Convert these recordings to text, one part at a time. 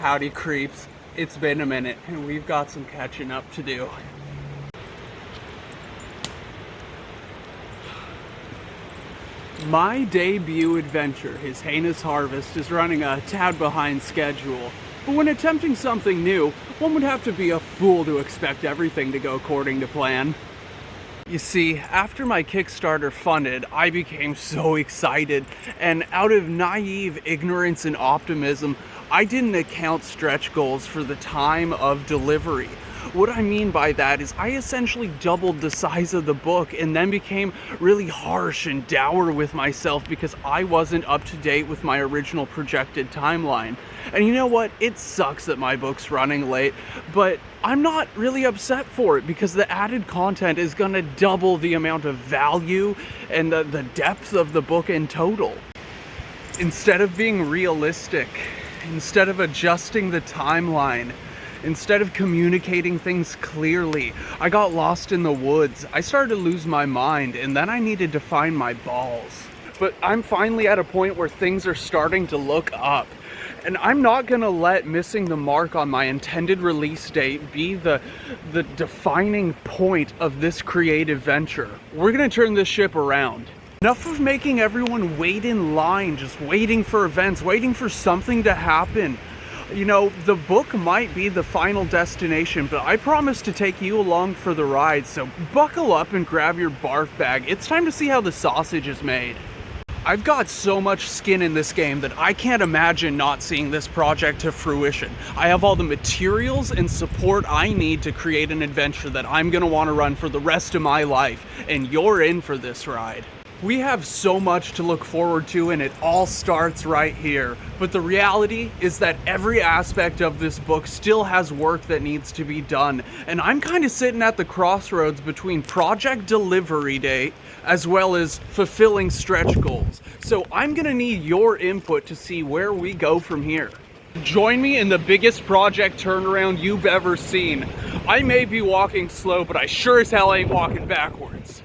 Howdy creeps, it's been a minute and we've got some catching up to do. My debut adventure, His Heinous Harvest, is running a tad behind schedule. But when attempting something new, one would have to be a fool to expect everything to go according to plan. You see, after my Kickstarter funded, I became so excited, and out of naive ignorance and optimism, I didn't account stretch goals for the time of delivery. What I mean by that is I essentially doubled the size of the book and then became really harsh and dour with myself because I wasn't up to date with my original projected timeline. And you know what? It sucks that my book's running late, but I'm not really upset for it because the added content is going to double the amount of value and the depth of the book in total. Instead of being realistic, instead of adjusting the timeline, instead of communicating things clearly, I got lost in the woods. I started to lose my mind, and then I needed to find my balls. But I'm finally at a point where things are starting to look up. And I'm not gonna let missing the mark on my intended release date be the defining point of this creative venture. We're gonna turn this ship around. Enough of making everyone wait in line, just waiting for events, waiting for something to happen. You know, the book might be the final destination, but I promise to take you along for the ride, so buckle up and grab your barf bag. It's time to see how the sausage is made. I've got so much skin in this game that I can't imagine not seeing this project to fruition. I have all the materials and support I need to create an adventure that I'm gonna want to run for the rest of my life, and you're in for this ride. We have so much to look forward to, and it all starts right here. But the reality is that every aspect of this book still has work that needs to be done. And I'm kind of sitting at the crossroads between project delivery date as well as fulfilling stretch goals. So I'm gonna need your input to see where we go from here. Join me in the biggest project turnaround you've ever seen. I may be walking slow, but I sure as hell ain't walking backwards.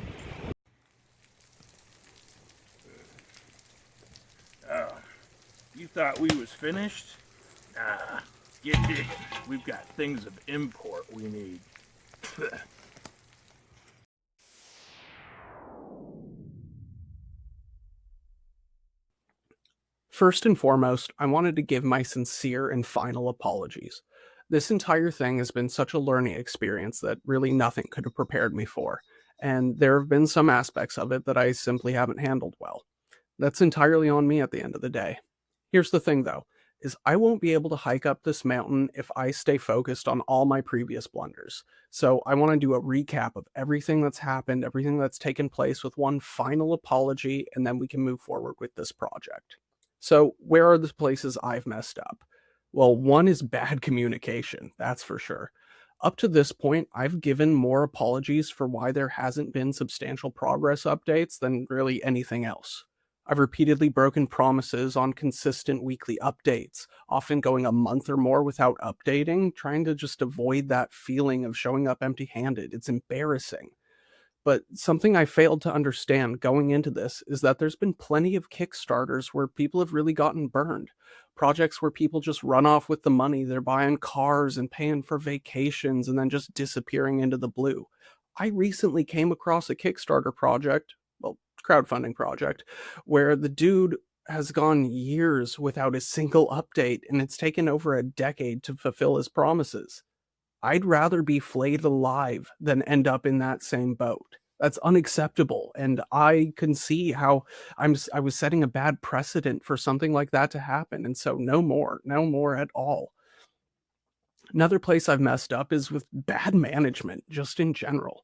You thought we was finished? Nah, get digging. We've got things of import we need. First and foremost, I wanted to give my sincere and final apologies. This entire thing has been such a learning experience that really nothing could have prepared me for, and there have been some aspects of it that I simply haven't handled well. That's entirely on me at the end of the day. Here's the thing though, is I won't be able to hike up this mountain if I stay focused on all my previous blunders. So I want to do a recap of everything that's happened, everything that's taken place with one final apology, and then we can move forward with this project. So where are the places I've messed up? Well, one is bad communication, that's for sure. Up to this point, I've given more apologies for why there hasn't been substantial progress updates than really anything else. I've repeatedly broken promises on consistent weekly updates, often going a month or more without updating, trying to just avoid that feeling of showing up empty handed. It's embarrassing. But something I failed to understand going into this is that there's been plenty of Kickstarters where people have really gotten burned. Projects where people just run off with the money, they're buying cars and paying for vacations and then just disappearing into the blue. I recently came across a Kickstarter project, well, crowdfunding project, where the dude has gone years without a single update and it's taken over a decade to fulfill his promises. I'd rather be flayed alive than end up in that same boat. That's unacceptable, and I can see how I was setting a bad precedent for something like that to happen, and so no more, no more at all. Another place I've messed up is with bad management, just in general.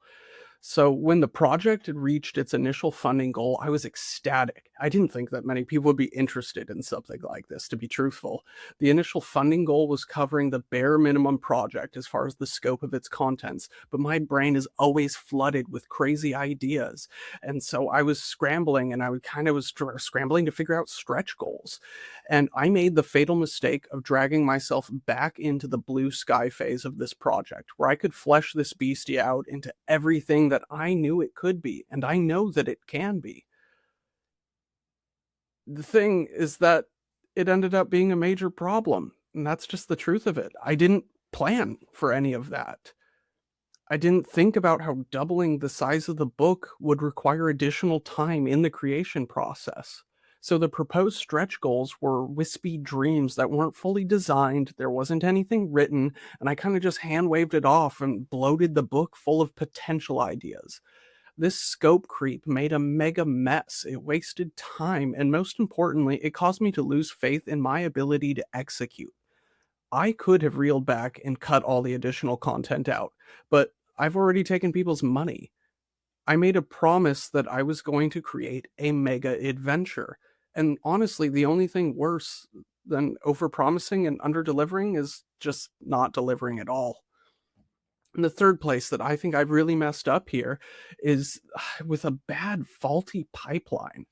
So when the project had reached its initial funding goal, I was ecstatic. I didn't think that many people would be interested in something like this, to be truthful. The initial funding goal was covering the bare minimum project as far as the scope of its contents, but my brain is always flooded with crazy ideas. And so I was scrambling and I would kind of was scrambling to figure out stretch goals. And I made the fatal mistake of dragging myself back into the blue sky phase of this project, where I could flesh this beastie out into everything that I knew it could be, and I know that it can be. The thing is that it ended up being a major problem. And that's just the truth of it. I didn't plan for any of that. I didn't think about how doubling the size of the book would require additional time in the creation process. So the proposed stretch goals were wispy dreams that weren't fully designed, there wasn't anything written, and I kind of just hand waved it off and bloated the book full of potential ideas. This scope creep made a mega mess. It wasted time, and most importantly, it caused me to lose faith in my ability to execute. I could have reeled back and cut all the additional content out, but I've already taken people's money. I made a promise that I was going to create a mega adventure. And honestly, the only thing worse than overpromising and underdelivering is just not delivering at all. And the third place that I think I've really messed up here is with a bad, faulty pipeline.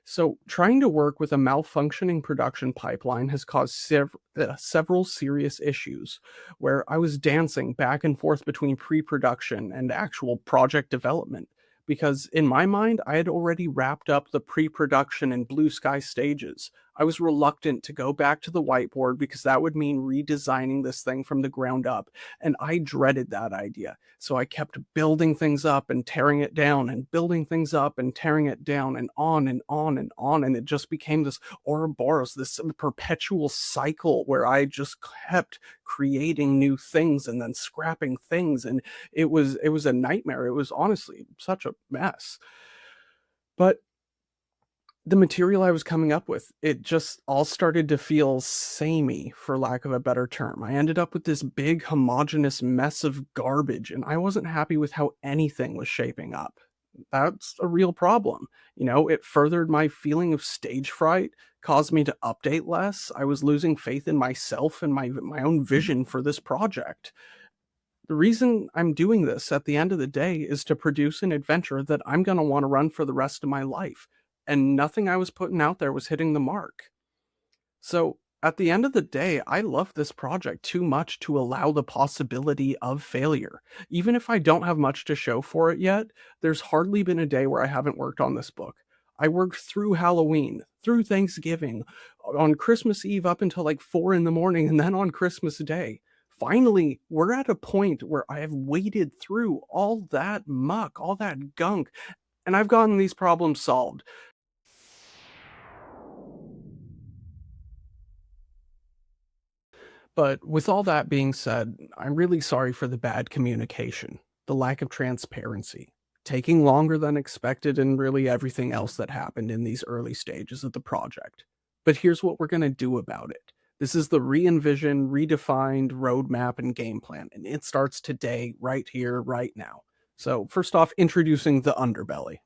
So, trying to work with a malfunctioning production pipeline has caused several serious issues where I was dancing back and forth between pre production and actual project development. Because in my mind, I had already wrapped up the pre production and blue sky stages. I was reluctant to go back to the whiteboard because that would mean redesigning this thing from the ground up. And I dreaded that idea. So I kept building things up and tearing it down and building things up and tearing it down and on and on and on. And it just became this Ouroboros, this perpetual cycle where I just kept creating new things and then scrapping things. And it was a nightmare. It was honestly such a mess. But the material I was coming up with, it just all started to feel samey, for lack of a better term. I ended up with this big homogeneous mess of garbage, and I wasn't happy with how anything was shaping up. That's a real problem. It furthered my feeling of stage fright, caused me to update less. I was losing faith in myself and my own vision for this project. The reason I'm doing this at the end of the day is to produce an adventure that I'm going to want to run for the rest of my life. And nothing I was putting out there was hitting the mark. So at the end of the day, I love this project too much to allow the possibility of failure. Even if I don't have much to show for it yet, there's hardly been a day where I haven't worked on this book. I worked through Halloween, through Thanksgiving, on Christmas Eve up until like 4 in the morning, and then on Christmas Day. Finally, we're at a point where I have waded through all that muck, all that gunk, and I've gotten these problems solved. But with all that being said, I'm really sorry for the bad communication, the lack of transparency, taking longer than expected, and really everything else that happened in these early stages of the project. But here's what we're going to do about it. This is the re envisioned, redefined roadmap and game plan, and it starts today, right here, right now. So, first off, introducing the Underbelly.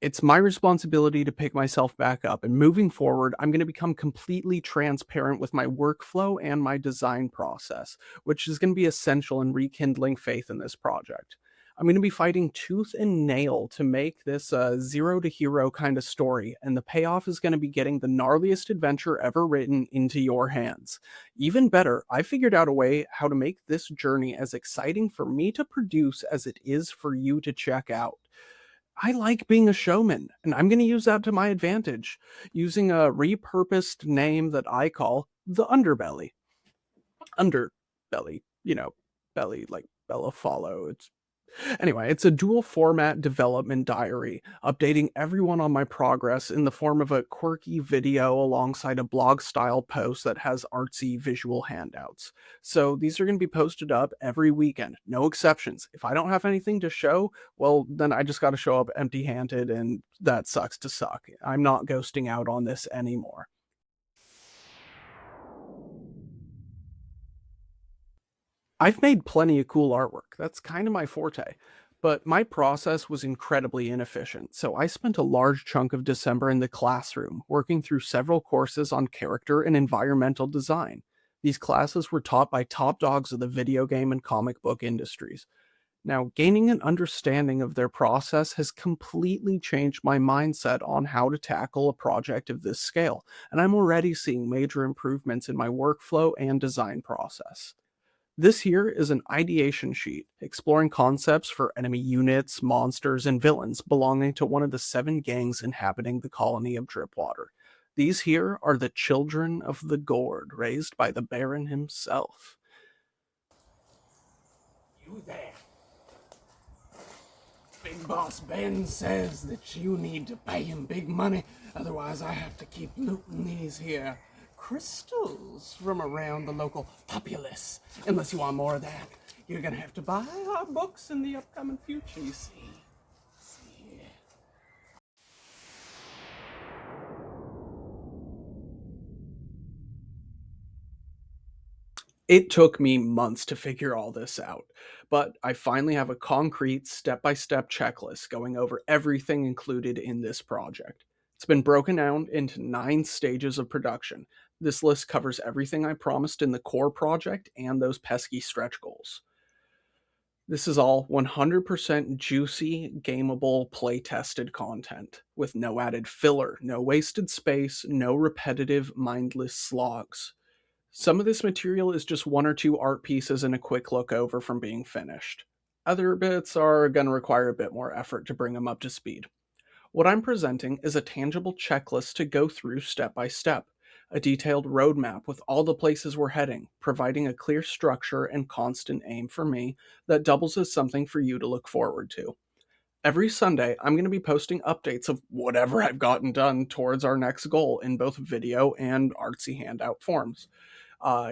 It's my responsibility to pick myself back up, and moving forward, I'm going to become completely transparent with my workflow and my design process, which is going to be essential in rekindling faith in this project. I'm going to be fighting tooth and nail to make this a zero to hero kind of story, and the payoff is going to be getting the gnarliest adventure ever written into your hands. Even better, I figured out a way how to make this journey as exciting for me to produce as it is for you to check out. I like being a showman, and I'm going to use that to my advantage, using a repurposed name that I call the Underbelly. Underbelly, belly like Bellifallow. It's a dual format development diary, updating everyone on my progress in the form of a quirky video alongside a blog style post that has artsy visual handouts. So these are going to be posted up every weekend, no exceptions. If I don't have anything to show, well, then I just got to show up empty handed, and that sucks to suck. I'm not ghosting out on this anymore. I've made plenty of cool artwork. That's kind of my forte. But my process was incredibly inefficient, so I spent a large chunk of December in the classroom working through several courses on character and environmental design. These classes were taught by top dogs of the video game and comic book industries. Now, gaining an understanding of their process has completely changed my mindset on how to tackle a project of this scale, and I'm already seeing major improvements in my workflow and design process. This here is an ideation sheet exploring concepts for enemy units, monsters, and villains belonging to one of the 7 gangs inhabiting the colony of Dripwater. These here are the children of the gourd raised by the Baron himself. You there. Big Boss Ben says that you need to pay him big money, otherwise I have to keep looting these here crystals from around the local populace. Unless you want more of that, you're gonna have to buy our books in the upcoming future, you see. It took me months to figure all this out, but I finally have a concrete step by step checklist going over everything included in this project. It's been broken down into 9 stages of production. This list covers everything I promised in the core project and those pesky stretch goals. This is all 100% juicy, gameable, play tested content with no added filler, no wasted space, no repetitive, mindless slogs. Some of this material is just 1 or 2 art pieces and a quick look over from being finished. Other bits are going to require a bit more effort to bring them up to speed. What I'm presenting is a tangible checklist to go through step by step, a detailed roadmap with all the places we're heading, providing a clear structure and constant aim for me that doubles as something for you to look forward to. Every Sunday, I'm going to be posting updates of whatever I've gotten done towards our next goal in both video and artsy handout forms,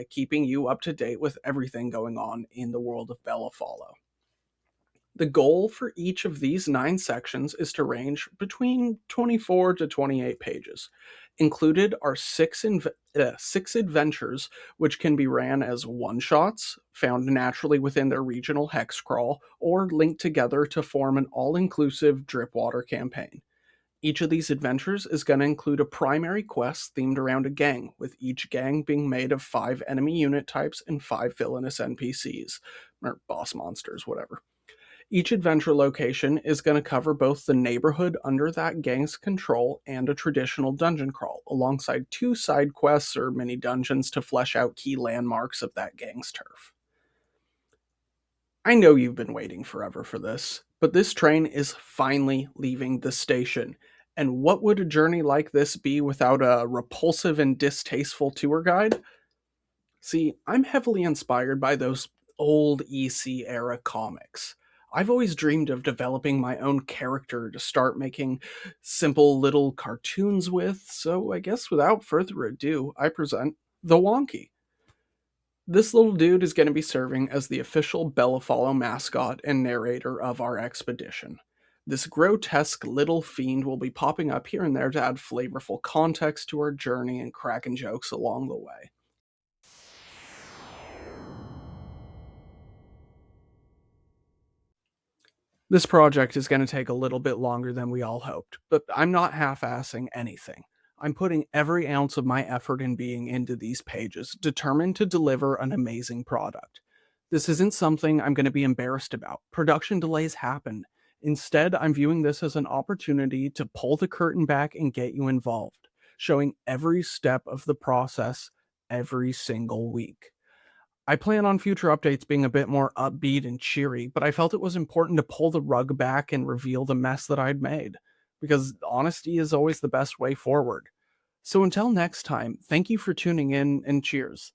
keeping you up to date with everything going on in the world of Bellifallow. The goal for each of these 9 sections is to range between 24 to 28 pages. Included are 6 adventures, which can be ran as one shots, found naturally within their regional hex crawl, or linked together to form an all inclusive Dripwater campaign. Each of these adventures is going to include a primary quest themed around a gang, with each gang being made of 5 enemy unit types and 5 villainous NPCs, or boss monsters, whatever. Each adventure location is going to cover both the neighborhood under that gang's control and a traditional dungeon crawl, alongside 2 side quests or mini dungeons to flesh out key landmarks of that gang's turf. I know you've been waiting forever for this, but this train is finally leaving the station. And what would a journey like this be without a repulsive and distasteful tour guide? See, I'm heavily inspired by those old EC era comics. I've always dreamed of developing my own character to start making simple little cartoons with, so I guess without further ado, I present the Wonky. This little dude is going to be serving as the official Bellifallow mascot and narrator of our expedition. This grotesque little fiend will be popping up here and there to add flavorful context to our journey and cracking jokes along the way. This project is going to take a little bit longer than we all hoped, but I'm not half assing anything. I'm putting every ounce of my effort and being into these pages, determined to deliver an amazing product. This isn't something I'm going to be embarrassed about. Production delays happen. Instead, I'm viewing this as an opportunity to pull the curtain back and get you involved, showing every step of the process every single week. I plan on future updates being a bit more upbeat and cheery, but I felt it was important to pull the rug back and reveal the mess that I'd made, because honesty is always the best way forward. So until next time, thank you for tuning in and cheers.